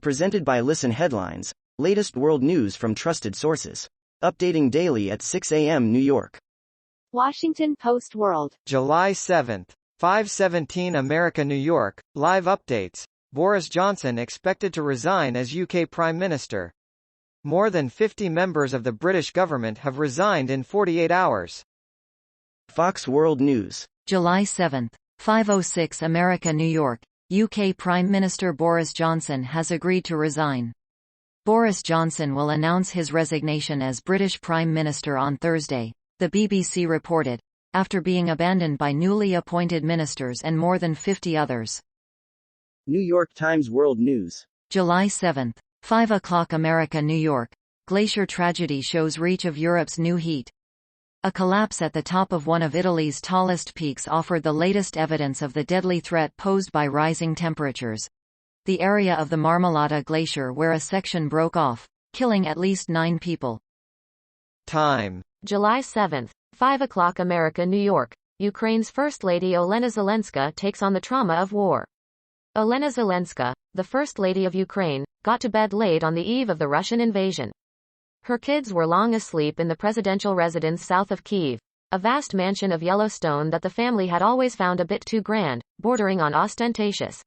Presented by Listen Headlines, latest world news from trusted sources. Updating daily at 6 a.m. New York. Washington Post World. July 7th, 5:17 America New York, live updates. Boris Johnson expected to resign as UK Prime Minister. More than 50 members of the British government have resigned in 48 hours. Fox World News. July 7th, 5:06 America New York, UK Prime Minister Boris Johnson has agreed to resign. Boris Johnson will announce his resignation as British Prime Minister on Thursday, the BBC reported, after being abandoned by newly appointed ministers and more than 50 others. New York Times World News. July 7th, 5 o'clock America New York, Glacier tragedy shows reach of Europe's new heat. A collapse at the top of one of Italy's tallest peaks offered the latest evidence of the deadly threat posed by rising temperatures. The area of the Marmolata Glacier where a section broke off, killing at least 9 people. Time. July 7th, 5 o'clock America New York, Ukraine's First Lady Olena Zelenska takes on the trauma of war. Olena Zelenska, the First Lady of Ukraine, got to bed late on the eve of the Russian invasion. Her kids were long asleep in the presidential residence south of Kyiv, a vast mansion of yellow stone that the family had always found a bit too grand, bordering on ostentatious.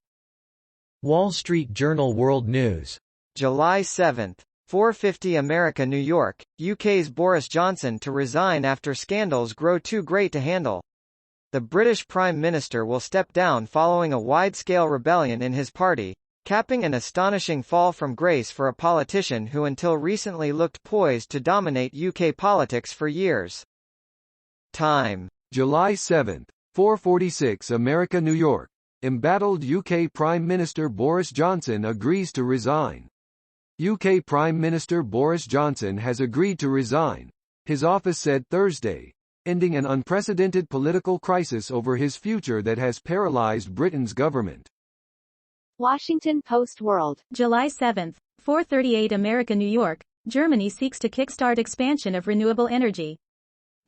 Wall Street Journal World News. July 7th, 4:50 America New York, UK's Boris Johnson to resign after scandals grow too great to handle. The British Prime Minister will step down following a wide-scale rebellion in his party, capping an astonishing fall from grace for a politician who until recently looked poised to dominate UK politics for years. Time. July 7th, 4:46 America New York. Embattled UK Prime Minister Boris Johnson agrees to resign. UK Prime Minister Boris Johnson has agreed to resign, his office said Thursday, ending an unprecedented political crisis over his future that has paralysed Britain's government. Washington Post World. July 7th, 4:38 America New York, Germany seeks to kickstart expansion of renewable energy.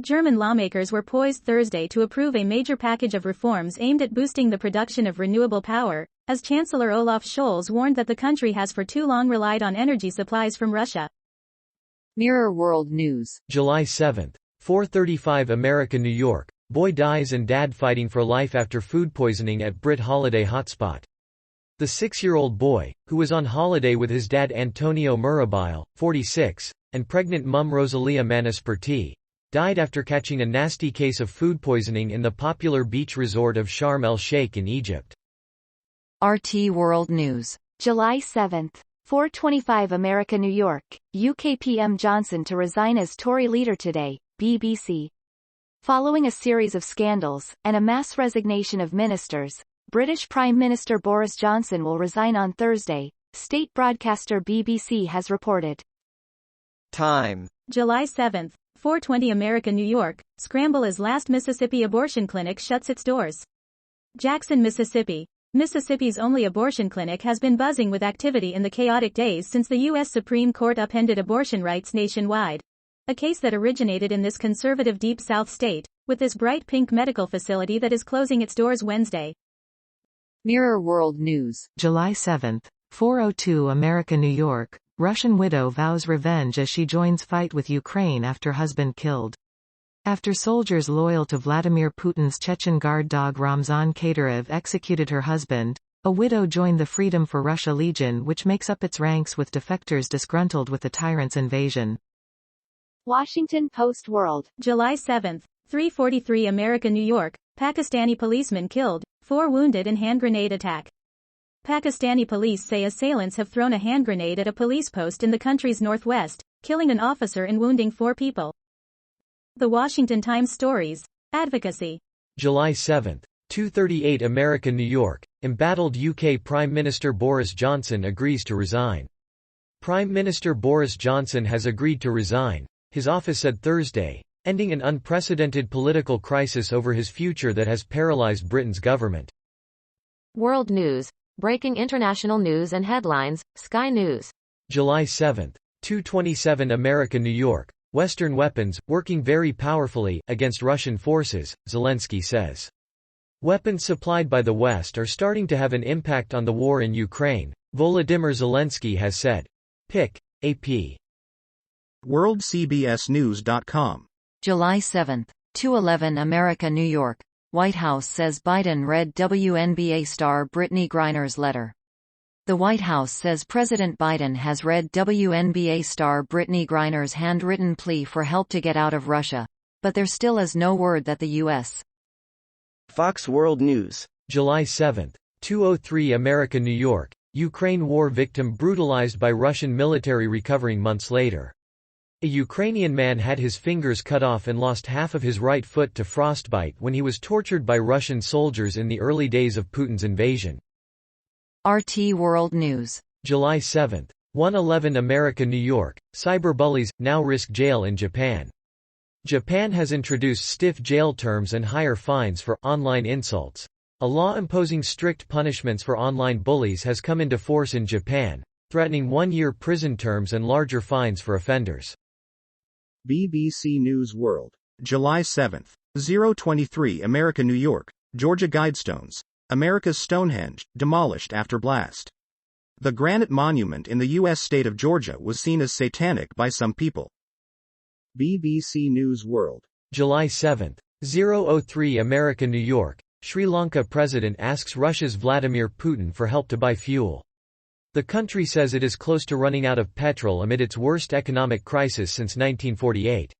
German lawmakers were poised Thursday to approve a major package of reforms aimed at boosting the production of renewable power, as Chancellor Olaf Scholz warned that the country has for too long relied on energy supplies from Russia. Mirror World News. July 7th, 4:35 America New York, boy dies and dad fighting for life after food poisoning at Brit holiday hotspot. The 6-year-old boy, who was on holiday with his dad Antonio Murabile, 46, and pregnant mum Rosalia Manisperti, died after catching a nasty case of food poisoning in the popular beach resort of Sharm el-Sheikh in Egypt. RT World News. July 7th, 4:25 America New York, UK PM Johnson to resign as Tory leader today, BBC. Following a series of scandals, and a mass resignation of ministers, British Prime Minister Boris Johnson will resign on Thursday, state broadcaster BBC has reported. Time. July 7th, 4:20 America New York, scramble as last Mississippi abortion clinic shuts its doors. Jackson, Mississippi. Mississippi's only abortion clinic has been buzzing with activity in the chaotic days since the U.S. Supreme Court upended abortion rights nationwide. A case that originated in this conservative Deep South state, with this bright pink medical facility that is closing its doors Wednesday. Mirror World News. July 7th, 4:02 America New York, Russian widow vows revenge as she joins fight with Ukraine after husband killed. After soldiers loyal to Vladimir Putin's Chechen guard dog Ramzan Kadyrov executed her husband, a widow joined the Freedom for Russia Legion, which makes up its ranks with defectors disgruntled with the tyrant's invasion. Washington Post World. July 7th, 3:43 America New York, Pakistani policeman killed, 4 wounded in hand grenade attack. Pakistani police say assailants have thrown a hand grenade at a police post in the country's northwest, killing an officer and wounding 4 people. The Washington Times stories. Advocacy. July 7th, 2:38 America New York, embattled UK Prime Minister Boris Johnson agrees to resign. Prime Minister Boris Johnson has agreed to resign, his office said Thursday, ending an unprecedented political crisis over his future that has paralysed Britain's government. World News. Breaking international news and headlines, Sky News. July 7th, 2:27 America New York, Western weapons, working very powerfully, against Russian forces, Zelensky says. Weapons supplied by the West are starting to have an impact on the war in Ukraine, Volodymyr Zelensky has said. Pic. AP. WorldCBSNews.com. July 7. 2:11 America, New York. White House says Biden read WNBA star Brittany Griner's letter. The White House says President Biden has read WNBA star Brittany Griner's handwritten plea for help to get out of Russia, but there still is no word that the U.S. Fox World News. July 7. 2:03 America, New York. Ukraine war victim brutalized by Russian military recovering months later. A Ukrainian man had his fingers cut off and lost half of his right foot to frostbite when he was tortured by Russian soldiers in the early days of Putin's invasion. RT World News. July 7. 1:11 America, New York. Cyberbullies now risk jail in Japan. Japan has introduced stiff jail terms and higher fines for online insults. A law imposing strict punishments for online bullies has come into force in Japan, threatening 1-year prison terms and larger fines for offenders. BBC News World. July 7. 023 America, New York. Georgia Guidestones. America's Stonehenge, demolished after blast. The granite monument in the U.S. state of Georgia was seen as satanic by some people. BBC News World. July 7. 003 America, New York. Sri Lanka president asks Russia's Vladimir Putin for help to buy fuel. The country says it is close to running out of petrol amid its worst economic crisis since 1948.